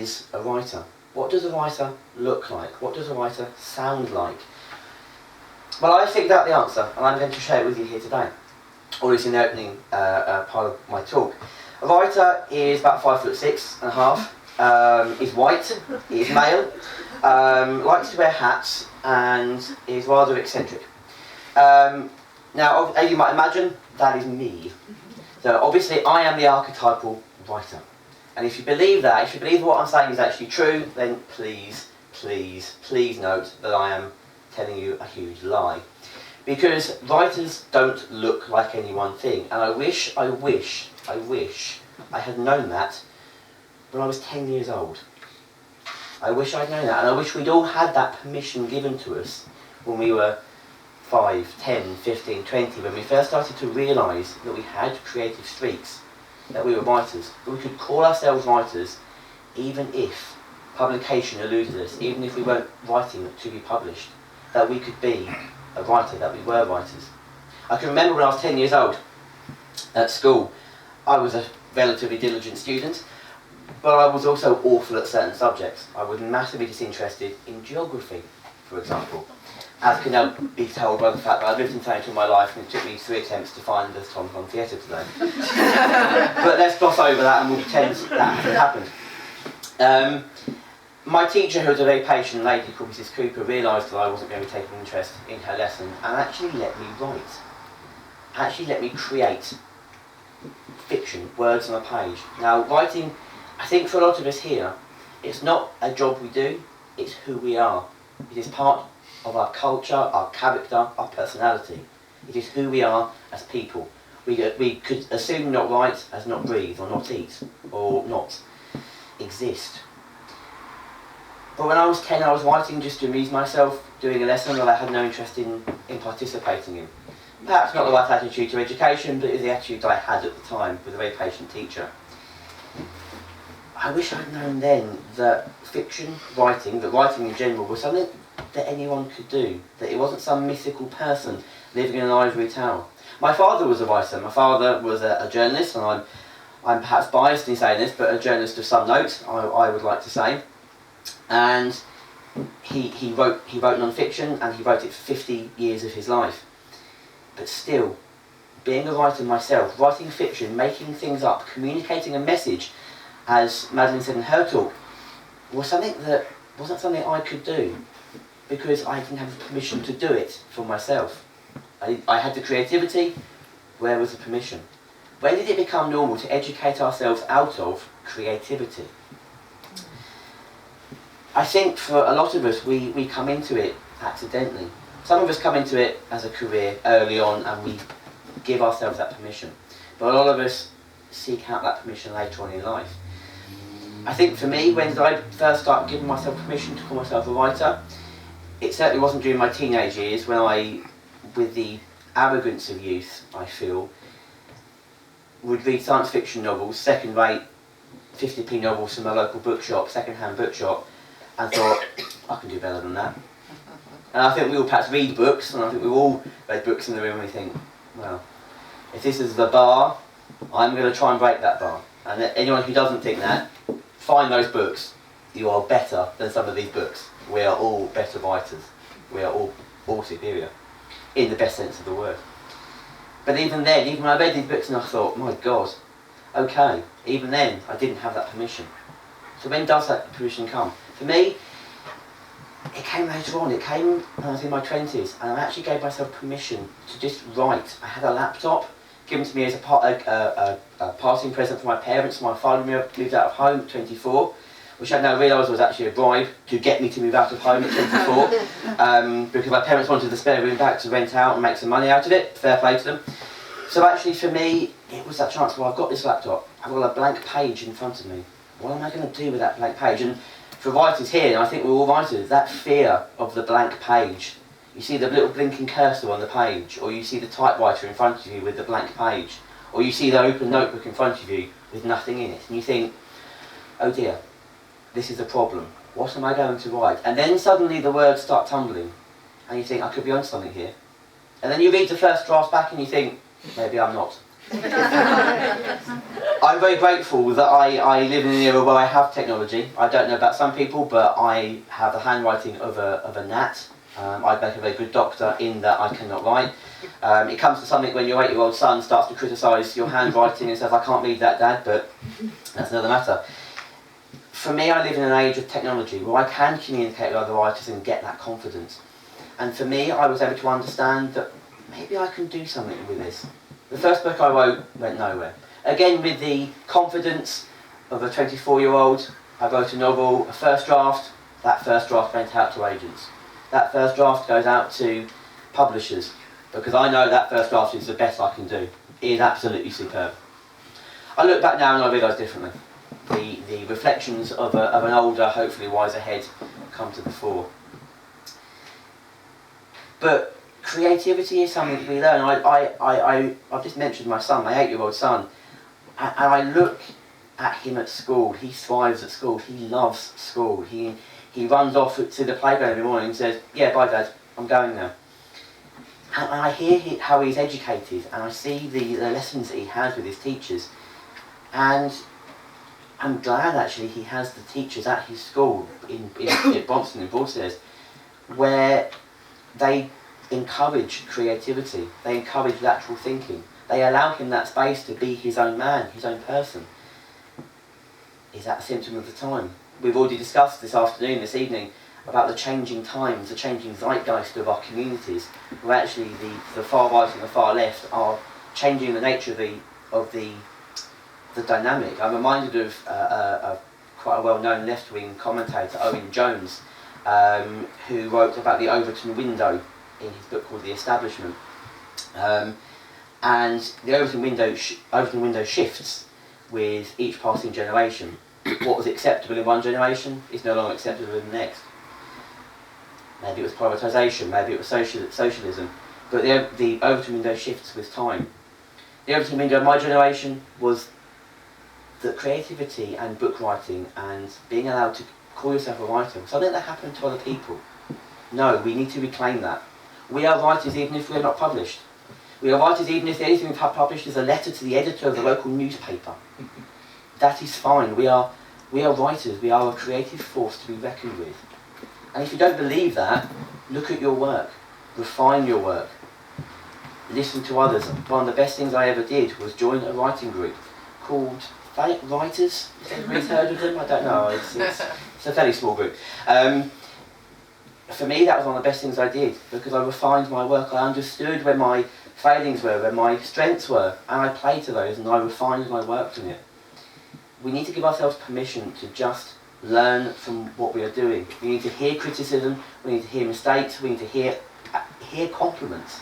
is a writer? What does a writer look like? What does a writer sound like? Well, I figured out the answer, and I'm going to share it with you here today, or it's in the opening part of my talk. A writer is about 5'6.5", is white, is male, likes to wear hats, and is rather eccentric. Now, as you might imagine, that is me. So obviously I am the archetypal writer. And if you believe that, if you believe what I'm saying is actually true, then please, please, please note that I am telling you a huge lie. Because writers don't look like any one thing. And I wish I had known that when I was 10 years old. I wish I'd known that. And I wish we'd all had that permission given to us when we were 5, 10, 15, 20, when we first started to realise that we had creative streaks, that we were writers, that we could call ourselves writers even if publication eluded us, even if we weren't writing to be published, that we could be a writer, that we were writers. I can remember when I was 10 years old at school, I was a relatively diligent student, but I was also awful at certain subjects. I was massively disinterested in geography, for example, as can now be told by the fact that I've lived in Thanet all my life and it took me 3 attempts to find the Tom Thumb Theatre today. But let's gloss over that and we'll pretend that hasn't happened. My teacher, who was a very patient lady called Mrs. Cooper, realised that I wasn't going to be taking interest in her lesson and actually let me write. Actually let me create fiction, words on a page. Now, writing, I think for a lot of us here, it's not a job we do, it's who we are. It is part of our culture, our character, our personality. It is who we are as people. We could assume not write as not breathe, or not eat, or not exist. But when I was 10, I was writing just to amuse myself, doing a lesson that I had no interest in participating in. Perhaps not the right attitude to education, but it was the attitude that I had at the time with a very patient teacher. I wish I'd known then that fiction writing, that writing in general, was something that anyone could do, that it wasn't some mythical person living in an ivory tower. My father was a writer. My father was a journalist, and I'm perhaps biased in saying this, but a journalist of some note, I would like to say. And he wrote non-fiction, and he wrote it for 50 years of his life. But still, being a writer myself, writing fiction, making things up, communicating a message, as Madeline said in her talk, wasn't something I could do, because I didn't have the permission to do it for myself. I had the creativity, where was the permission? When did it become normal to educate ourselves out of creativity? I think for a lot of us, we come into it accidentally. Some of us come into it as a career early on and we give ourselves that permission. But a lot of us seek out that permission later on in life. I think for me, when did I first start giving myself permission to call myself a writer? It certainly wasn't during my teenage years when I, with the arrogance of youth, I feel, would read science fiction novels, second-rate 50p novels from a local bookshop, second-hand bookshop, and thought, I can do better than that. And I think we all perhaps read books, and I think we all read books in the room and we think, well, if this is the bar, I'm going to try and break that bar. And anyone who doesn't think that, find those books. You are better than some of these books. We are all better writers. We are all superior, in the best sense of the word. But even then, even when I read these books and I thought, my God, okay, even then I didn't have that permission. So when does that permission come? For me, it came later on. It came when I was in my 20s, and I actually gave myself permission to just write. I had a laptop given to me as a parting present from my parents. My father moved out of home at 24, which I now realise was actually a bribe to get me to move out of home at 24, because my parents wanted the spare room back to rent out and make some money out of it. Fair play to them. So actually for me, it was that chance. Well, I've got this laptop. I've got a blank page in front of me. What am I going to do with that blank page? And for writers here, and I think we're all writers, that fear of the blank page. You see the little blinking cursor on the page, or you see the typewriter in front of you with the blank page, or you see the open notebook in front of you with nothing in it, and you think, oh dear, this is a problem. What am I going to write? And then suddenly the words start tumbling, and you think, I could be on something here. And then you read the first draft back and you think, maybe I'm not. I'm very grateful that I live in an era where I have technology. I don't know about some people, but I have the handwriting of a gnat. I'd make a very good doctor in that I cannot write. It comes to something when your 8-year-old son starts to criticise your handwriting and says, I can't read that, Dad, but that's another matter. For me, I live in an age of technology where I can communicate with other writers and get that confidence. And for me, I was able to understand that maybe I can do something with this. The first book I wrote went nowhere. Again, with the confidence of a 24-year-old, I wrote a novel, a first draft. That first draft went out to agents. That first draft goes out to publishers, because I know that first draft is the best I can do. It is absolutely superb. I look back now and I realise differently. The reflections of an older, hopefully wiser head come to the fore. But creativity is something we learn. I've just mentioned my son, my 8-year-old son, and I look at him at school. He thrives at school. He loves school. He runs off to the playground every morning and says, yeah, bye Dad, I'm going now. And I hear how he's educated, and I see the lessons that he has with his teachers. And I'm glad actually he has the teachers at his school in Bronson, in Broadstairs, where they encourage creativity, they encourage lateral thinking, they allow him that space to be his own man, his own person. Is that a symptom of the time? We've already discussed this evening, about the changing times, the changing zeitgeist of our communities, where actually the far right and the far left are changing the nature of the dynamic. I'm reminded of quite a well-known left-wing commentator, Owen Jones, who wrote about the Overton window in his book called The Establishment. And the Overton window shifts with each passing generation. What was acceptable in one generation is no longer acceptable in the next. Maybe it was privatisation, maybe it was socialism, but the Overton window shifts with time. The Overton window of my generation was that creativity and book writing and being allowed to call yourself a writer, something that happened to other people. No, we need to reclaim that. We are writers even if we are not published. We are writers even if the only thing we've had published is a letter to the editor of the local newspaper. That is fine. We are writers. We are a creative force to be reckoned with. And if you don't believe that, look at your work. Refine your work. Listen to others. One of the best things I ever did was join a writing group called Thanet Writers. Has anybody heard of them? I don't know. It's a fairly small group. For me, that was one of the best things I did, because I refined my work. I understood where my failings were, where my strengths were, and I played to those, and I refined and I worked on it. We need to give ourselves permission to just learn from what we are doing. We need to hear criticism, we need to hear mistakes, we need to hear compliments.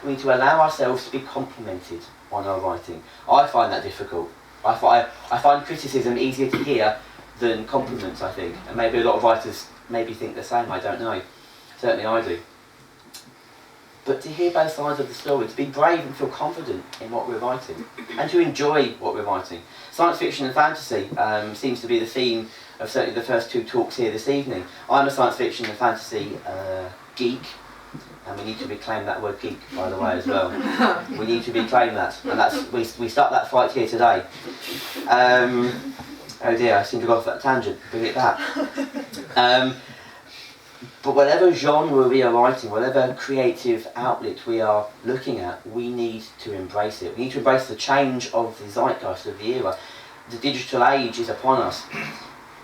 We need to allow ourselves to be complimented on our writing. I find that difficult. I find criticism easier to hear than compliments, I think. And maybe a lot of writers maybe think the same, I don't know. Certainly I do. But to hear both sides of the story, to be brave and feel confident in what we're writing, and to enjoy what we're writing. Science fiction and fantasy seems to be the theme of certainly the first two talks here this evening. I'm a science fiction and fantasy geek, and we need to reclaim that word geek, by the way, as well. We need to reclaim that, and we start that fight here today. Oh dear, I seem to go off that tangent. Bring it back. But whatever genre we are writing, whatever creative outlet we are looking at, we need to embrace it. We need to embrace the change of the zeitgeist of the era. The digital age is upon us.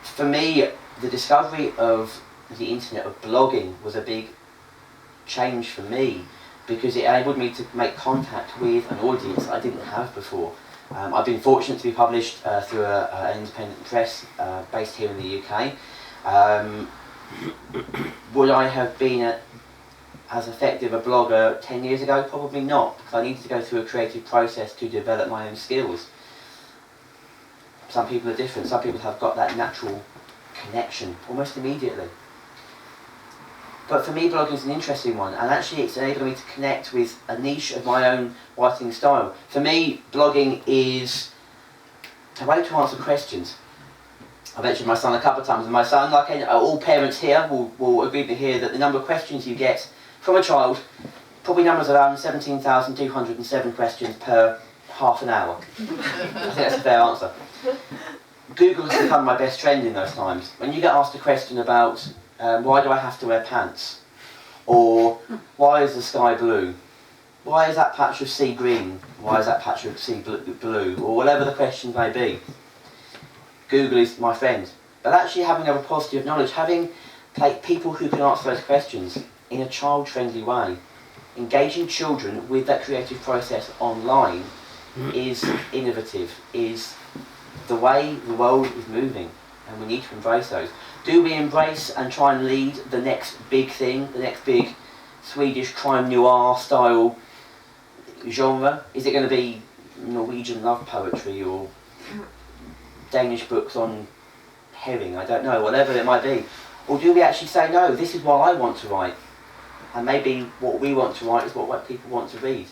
For me, the discovery of the internet, of blogging, was a big change for me, because it enabled me to make contact with an audience I didn't have before. I've been fortunate to be published through an independent press based here in the UK. Would I have been as effective a blogger 10 years ago? Probably not, because I needed to go through a creative process to develop my own skills. Some people are different. Some people have got that natural connection almost immediately. But for me, blogging is an interesting one, and actually it's enabling me to connect with a niche of my own writing style. For me, blogging is a way to answer questions. I mentioned my son a couple of times, and my son, like all parents here, will agree to hear that the number of questions you get from a child, probably numbers around 17,207 questions per half an hour. I think that's a fair answer. Google has become my best friend in those times. When you get asked a question about why do I have to wear pants? Or why is the sky blue? Why is that patch of sea green? Why is that patch of sea blue? Or whatever the question may be. Google is my friend. But actually having a positive knowledge, having people who can answer those questions in a child-friendly way, engaging children with that creative process online is innovative, is the way the world is moving, and we need to embrace those. Do we embrace and try and lead the next big thing, the next big Swedish crime noir style genre? Is it going to be Norwegian love poetry or Danish books on herring? I don't know, whatever it might be. Or do we actually say, no, this is what I want to write, and maybe what we want to write is what people want to read?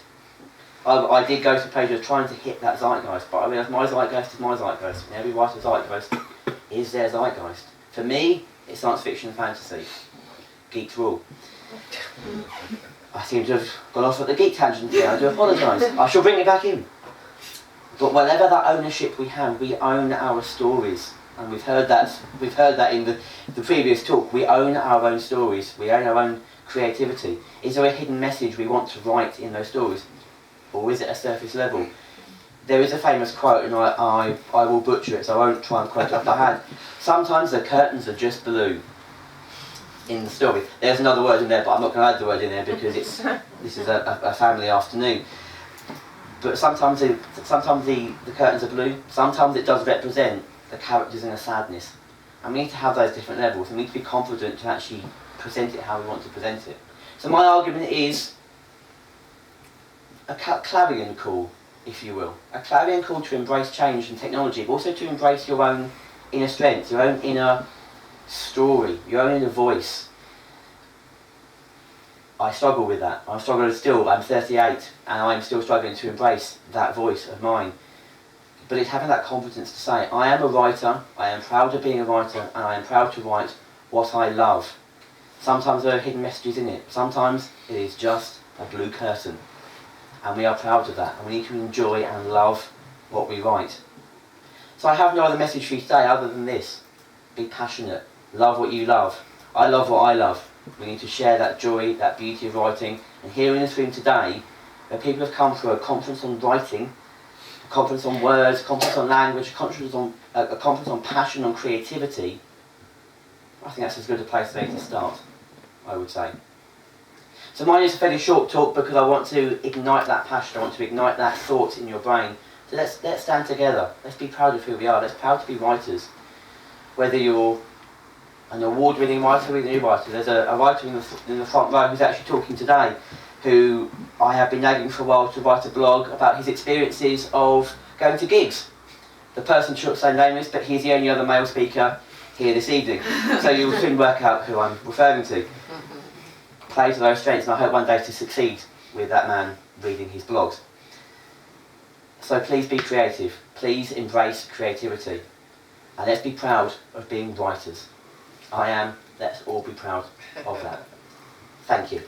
I did go to a page of trying to hit that zeitgeist, but I realised my zeitgeist is my zeitgeist, and every writer's zeitgeist is their zeitgeist. For me, it's science fiction and fantasy. Geeks rule. I seem to have gone off at the geek tangent here, I do apologise. I shall bring it back in. But whatever that ownership we have, we own our stories. And we've heard that in the previous talk. We own our own stories, we own our own creativity. Is there a hidden message we want to write in those stories? Or is it a surface level? There is a famous quote, and I will butcher it, so I won't try and quote it off by hand. Sometimes the curtains are just blue in the story. There's another word in there, but I'm not going to add the word in there because this is a family afternoon. But sometimes the curtains are blue, sometimes it does represent the characters in a sadness. And we need to have those different levels, and we need to be confident to actually present it how we want to present it. So my argument is a clarion call, if you will. A clarion call to embrace change and technology, but also to embrace your own inner strength, your own inner story, your own inner voice. I struggle with that. I'm struggling still. I'm 38 and I'm still struggling to embrace that voice of mine. But it's having that confidence to say, I am a writer, I am proud of being a writer, and I am proud to write what I love. Sometimes there are hidden messages in it. Sometimes it is just a blue curtain. And we are proud of that, and we need to enjoy and love what we write. So I have no other message for you today other than this. Be passionate. Love what you love. I love what I love. We need to share that joy, that beauty of writing. And here in this room today, where people have come through a conference on writing, a conference on words, a conference on language, a conference on passion, on creativity, I think that's as good a place today to start, I would say. So mine is a fairly short talk because I want to ignite that passion, I want to ignite that thought in your brain. So let's stand together, let's be proud of who we are, let's be proud to be writers. Whether you're an award-winning writer or a new writer, there's a writer in the front row who's actually talking today, who I have been nagging for a while to write a blog about his experiences of going to gigs. The person should say nameless, but he's the only other male speaker here this evening. So you'll soon work out who I'm referring to. Play to those strengths, and I hope one day to succeed with that man reading his blogs. So please be creative, please embrace creativity, and let's be proud of being writers. I am, let's all be proud of that. Thank you.